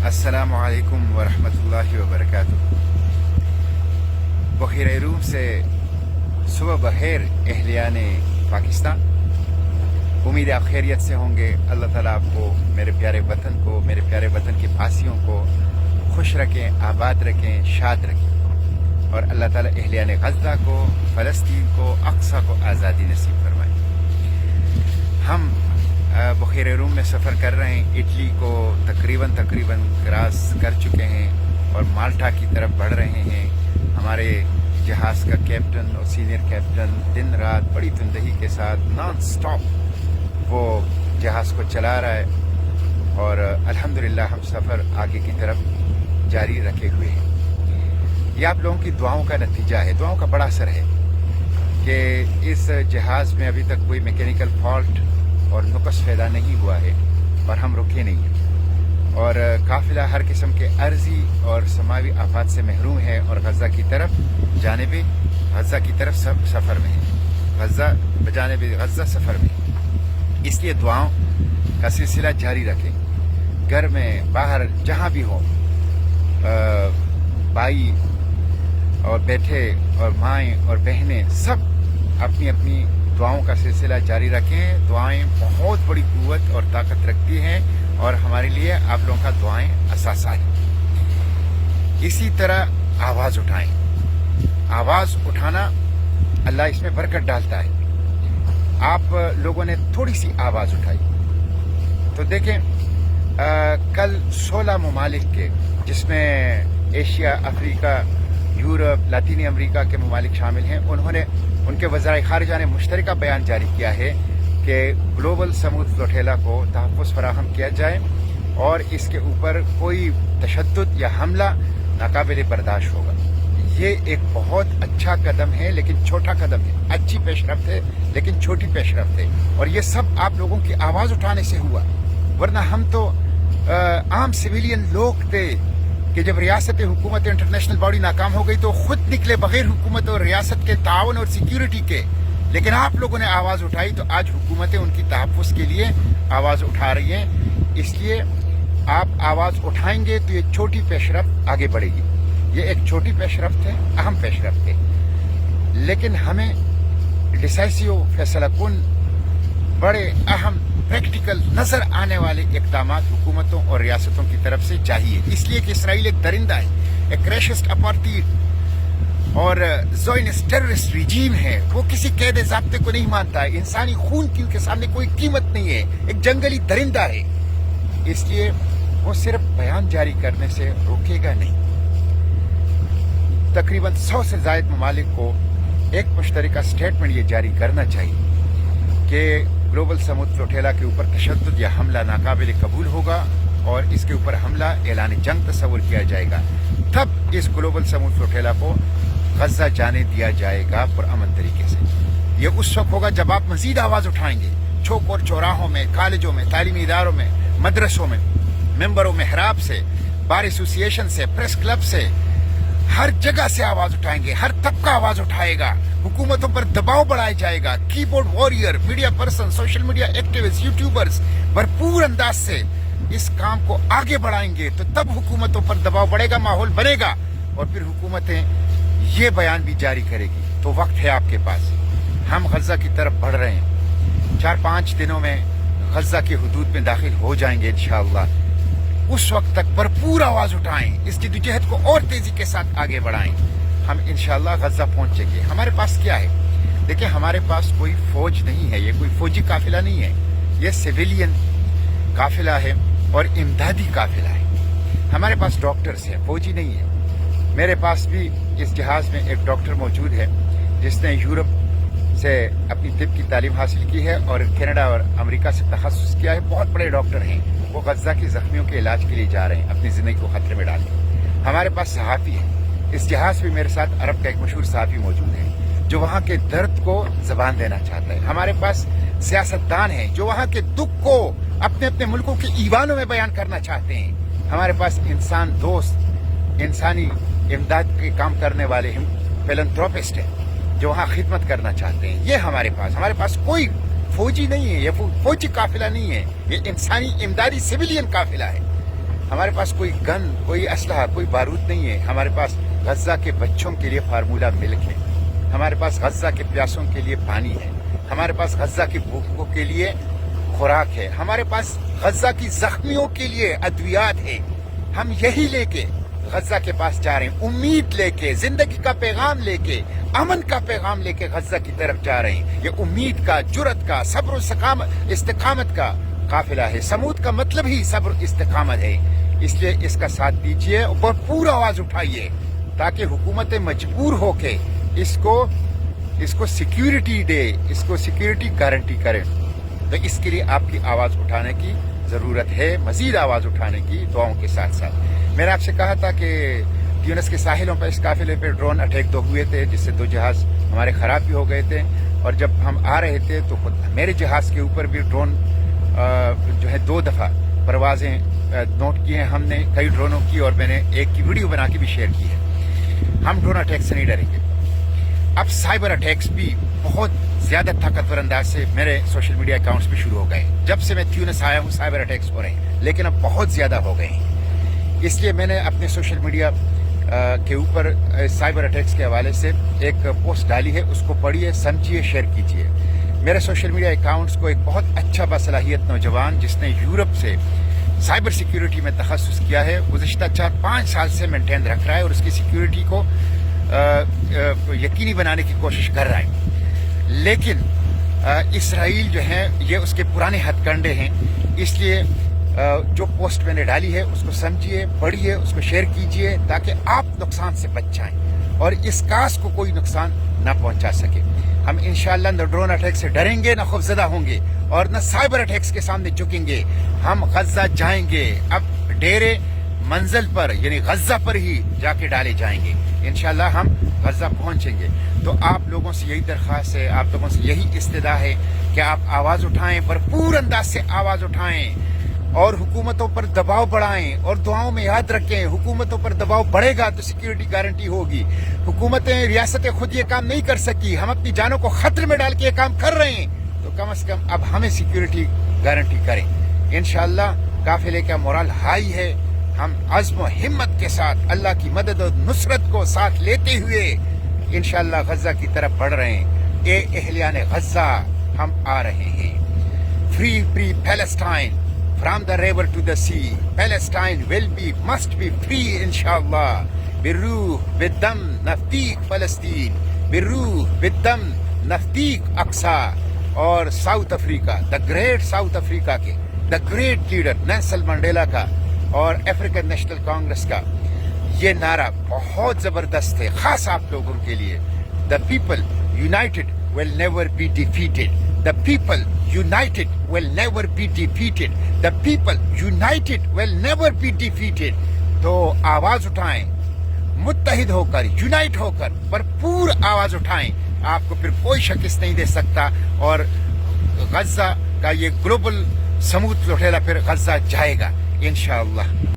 السلام علیکم ورحمۃ اللہ وبرکاتہ۔ بخیر روم سے صبح بخیر اہلیان پاکستان، امید آپ خیریت سے ہوں گے۔ اللہ تعالیٰ آپ کو، میرے پیارے وطن کو، میرے پیارے وطن کے پاسیوں کو خوش رکھیں، آباد رکھیں، شاد رکھیں، اور اللہ تعالیٰ اہلیان غزہ کو، فلسطین کو، اقصیٰ کو آزادی نصیب فرمائیں۔ ہم بخیر روم میں سفر کر رہے ہیں، اٹلی کو تقریباً کراس کر چکے ہیں اور مالٹا کی طرف بڑھ رہے ہیں۔ ہمارے جہاز کا کیپٹن اور سینئر کیپٹن دن رات بڑی تندہی کے ساتھ نان سٹاپ وہ جہاز کو چلا رہا ہے، اور الحمدللہ ہم سفر آگے کی طرف جاری رکھے ہوئے ہیں۔ یہ آپ لوگوں کی دعاؤں کا نتیجہ ہے، دعاؤں کا بڑا اثر ہے کہ اس جہاز میں ابھی تک کوئی میکینیکل فالٹ اور نقص پیدا نہیں ہوا ہے، اور ہم رکے نہیں ہیں، اور قافلہ ہر قسم کے عرضی اور سماوی آفات سے محروم ہے، اور غزہ کی طرف جانب غزہ کی طرف سب سفر میں ہے، غزہ بجانب غزہ سفر میں ہے۔ اس لیے دعاؤں کا سلسلہ جاری رکھیں، گھر میں باہر جہاں بھی ہو، بھائی اور بیٹھے اور مائیں اور بہنیں سب اپنی اپنی دعاؤں کا سلسلہ جاری رکھیں۔ دعائیں بہت بڑی قوت اور طاقت رکھتی ہیں، اور ہمارے لیے آپ لوگوں کا دعائیں اثاثہ ہیں۔ اسی طرح آواز اٹھائیں، آواز اٹھانا اللہ اس میں برکت ڈالتا ہے۔ آپ لوگوں نے تھوڑی سی آواز اٹھائی تو دیکھیں، کل 16 ممالک کے، جس میں ایشیا، افریقہ، یورپ، لاطینی امریکہ کے ممالک شامل ہیں، انہوں نے، ان کے وزرائے خارجہ نے مشترکہ بیان جاری کیا ہے کہ گلوبل سمود فلوٹیلا کو تحفظ فراہم کیا جائے، اور اس کے اوپر کوئی تشدد یا حملہ ناقابل برداشت ہوگا۔ یہ ایک بہت اچھا قدم ہے، لیکن چھوٹا قدم ہے، اچھی پیش رفت ہے لیکن چھوٹی پیش رفت ہے، اور یہ سب آپ لوگوں کی آواز اٹھانے سے ہوا، ورنہ ہم تو عام سویلین لوگ تھے کہ جب ریاست حکومت انٹرنیشنل باڈی ناکام ہو گئی تو خود نکلے بغیر حکومت اور ریاست کے تعاون اور سیکیورٹی کے، لیکن آپ لوگوں نے آواز اٹھائی تو آج حکومتیں ان کی تحفظ کے لیے آواز اٹھا رہی ہیں۔ اس لیے آپ آواز اٹھائیں گے تو یہ چھوٹی پیش رفت آگے بڑھے گی۔ یہ ایک چھوٹی پیش رفت ہے، اہم پیش رفت ہے، لیکن ہمیں ڈیسائسیو، فیصلہ کن، بڑے اہم پریکٹیکل نظر آنے والے اقدامات حکومتوں اور ریاستوں کی طرف سے چاہیے، اس لیے کہ اسرائیل ایک درندہ ہے، ایک ریشسٹ اپارٹھیڈ اور زائنسٹ ٹیررسٹ ریجیم ہے۔ وہ کسی قید ضابطے کو نہیں مانتا ہے، انسانی خون کی ان کے سامنے کوئی قیمت نہیں ہے، ایک جنگلی درندہ ہے۔ اس لیے وہ صرف بیان جاری کرنے سے روکے گا نہیں۔ تقریباً 100 سے زائد ممالک کو ایک مشترکہ سٹیٹمنٹ یہ جاری کرنا چاہیے کہ گلوبل سمود فلوٹیلا کے اوپر تشدد یا حملہ ناقابل قبول ہوگا، اور اس کے اوپر حملہ اعلان جنگ تصور کیا جائے گا، تب اس گلوبل سمود فلوٹیلا کو غزہ جانے دیا جائے گا پرامن طریقے سے۔ یہ اس وقت ہوگا جب آپ مزید آواز اٹھائیں گے، چوک اور چوراہوں میں، کالجوں میں، تعلیمی اداروں میں، مدرسوں میں، ممبر و محراب سے، بار ایسوسی ایشن سے، پریس کلب سے، ہر جگہ سے آواز اٹھائیں گے، ہر طبقہ آواز اٹھائے گا، حکومتوں پر دباؤ بڑھایا جائے گا، کی board warrior, media person, social media activist, YouTubers بھرپور انداز سے اس کام کو آگے بڑھائیں گے، تو تب حکومتوں پر دباؤ بڑھے گا، ماحول بنے گا، اور پھر حکومتیں یہ بیان بھی جاری کرے گی۔ تو وقت ہے آپ کے پاس، ہم غزہ کی طرف بڑھ رہے ہیں، 4-5 دنوں میں غزہ کی حدود میں داخل ہو جائیں گے انشاءاللہ۔ اس وقت تک بھرپور آواز اٹھائیں، اس جدوجہد کو اور تیزی کے ساتھ آگے بڑھائیں، ہم انشاءاللہ غزہ پہنچیں گے۔ ہمارے پاس کیا ہے؟ دیکھیں، ہمارے پاس کوئی فوج نہیں ہے، یہ کوئی فوجی قافلہ نہیں ہے، یہ سویلین قافلہ ہے اور امدادی قافلہ ہے۔ ہمارے پاس ڈاکٹرز ہیں، فوجی نہیں ہے۔ میرے پاس بھی اس جہاز میں ایک ڈاکٹر موجود ہے جس نے یورپ سے اپنی طب کی تعلیم حاصل کی ہے اور کینیڈا اور امریکہ سے تخصص کیا ہے، بہت بڑے ڈاکٹر ہیں۔ وہ غزہ کی زخمیوں کے علاج کے لیے جا رہے ہیں، اپنی زندگی کو خطرے میں ڈال کے۔ ہمارے پاس صحافی ہیں، اس جہاز پہ میرے ساتھ عرب کا ایک مشہور صحافی موجود ہے جو وہاں کے درد کو زبان دینا چاہتا ہے۔ ہمارے پاس سیاستدان ہیں جو وہاں کے دکھ کو اپنے اپنے ملکوں کے ایوانوں میں بیان کرنا چاہتے ہیں۔ ہمارے پاس انسان دوست، انسانی امداد کے کام کرنے والے فیلنتھروپسٹ ہیں جو وہاں خدمت کرنا چاہتے ہیں۔ یہ ہمارے پاس کوئی فوجی نہیں ہے، یہ فوجی قافلہ نہیں ہے، یہ انسانی امدادی سویلین قافلہ ہے۔ ہمارے پاس کوئی گن، کوئی اسلحہ، کوئی بارود نہیں ہے. ہمارے پاس غزہ کے بچوں کے لیے فارمولہ ملک ہے. ہمارے پاس غزہ کے پیاسوں کے لیے پانی ہے. ہمارے پاس غزہ کے بھوکوں کے لیے خوراک ہے. ہمارے پاس غزہ کی زخمیوں کے لیے ادویات ہے. ہم یہی لے کے غزہ کے پاس جا رہے ہیں، امید لے کے، زندگی کا پیغام لے کے، امن کا پیغام لے کے غزہ کی طرف جا رہے ہیں. یہ امید کا، جرت کا، صبر و استقامت کا قافلہ ہے. سمود کا مطلب ہی صبر استقامت ہے. اس لیے اس کا ساتھ دیجیے اور پورا آواز اٹھائیے تاکہ حکومتیں مجبور ہو کے اس کو سیکیورٹی دے، اس کو سیکیورٹی گارنٹی کرے. تو اس کے لیے آپ کی آواز اٹھانے کی ضرورت ہے، مزید آواز اٹھانے کی دعاؤں کے ساتھ ساتھ. میں نے آپ سے کہا تھا کہ تیونس کے ساحلوں پر اس قافلے پہ ڈرون اٹیک 2 ہوئے تھے، جس سے 2 جہاز ہمارے خراب بھی ہو گئے تھے. اور جب ہم آ رہے تھے تو خود میرے جہاز کے اوپر بھی ڈرون جو ہے 2 دفعہ پروازیں نوٹ کی ہیں ہم نے، کئی ڈرونوں کی، اور میں نے ایک کی ویڈیو بنا کے بھی شیئر کی ہے. ہم ڈرون اٹیک سے نہیں ڈریں گے. اب سائبر اٹیکس بھی بہت زیادہ طاقتور انداز سے میرے سوشل میڈیا اکاؤنٹس پہ شروع ہو گئے. جب سے میں تیونس آیا ہوں سائبر اٹیکس ہو رہے ہیں، لیکن اب بہت زیادہ ہو گئے ہیں. اس لیے میں نے اپنے سوشل میڈیا کے اوپر سائبر اٹیکس کے حوالے سے ایک پوسٹ ڈالی ہے. اس کو پڑھیے، سمجھیے، شیئر کیجیے. میرے سوشل میڈیا اکاؤنٹس کو ایک بہت اچھا باصلاحیت نوجوان جس نے یورپ سے سائبر سیکیورٹی میں تخصص کیا ہے، گزشتہ 4-5 سال سے مینٹین رکھ رہا ہے اور اس کی سیکیورٹی کو یقینی بنانے کی کوشش کر رہا ہے. لیکن اسرائیل جو ہے یہ اس کے پرانے ہتھ کنڈے ہیں. اس لیے جو پوسٹ میں نے ڈالی ہے اس کو سمجھیے، پڑھیے، اس کو شیئر کیجیے تاکہ آپ نقصان سے بچ جائیں اور اس کاس کو کوئی نقصان نہ پہنچا سکے. ہم انشاءاللہ نہ ڈرون اٹیک سے ڈریں گے، نہ خوفزدہ ہوں گے، اور نہ سائبر اٹیکس کے سامنے جھکیں گے. ہم غزہ جائیں گے. اب ڈیرے منزل پر یعنی غزہ پر ہی جا کے ڈالے جائیں گے. انشاءاللہ ہم غزہ پہنچیں گے. تو آپ لوگوں سے یہی درخواست ہے، آپ لوگوں سے یہی استدعا ہے کہ آپ آواز اٹھائیں، بھرپور انداز سے آواز اٹھائیں اور حکومتوں پر دباؤ بڑھائیں. اور دعاؤں میں یاد رکھیں، حکومتوں پر دباؤ بڑھے گا تو سیکیورٹی گارنٹی ہوگی. حکومتیں، ریاستیں خود یہ کام نہیں کر سکی. ہم اپنی جانوں کو خطرے میں ڈال کے یہ کام کر رہے ہیں، تو کم از کم اب ہمیں سیکیورٹی گارنٹی کریں. انشاءاللہ قافلے کا مورال ہائی ہے. ہم عزم و ہمت کے ساتھ اللہ کی مدد اور نصرت کو ساتھ لیتے ہوئے انشاءاللہ غزہ کی طرف بڑھ رہے ہیں. اے اہلیان غزہ، ہم آ رہے ہیں. Free Palestine from the river to the sea. Palestine must be free inshallah. بالروح بالدم نفدیک فلسطین، بالروح بالدم نفدیک اقصی. اور ساؤتھ افریقہ، دا گریٹ ساؤتھ افریقہ کے the great leader Nelson Mandela کا اور افریکن نیشنل کانگریس کا یہ نعرہ بہت زبردست ہے، خاص آپ لوگوں کے لیے. The people United will never be defeated. The people united will never be defeated. The people united will never be defeated. تو آواز اٹھائیں، متحد ہو کر، یونائٹ ہو کر، بھرپور آواز اٹھائیں. آپ کو پھر کوئی شکست نہیں دے سکتا. اور غزہ کا یہ گلوبل سمود لوٹھیلا پھر غزہ جائے گا انشاءاللہ.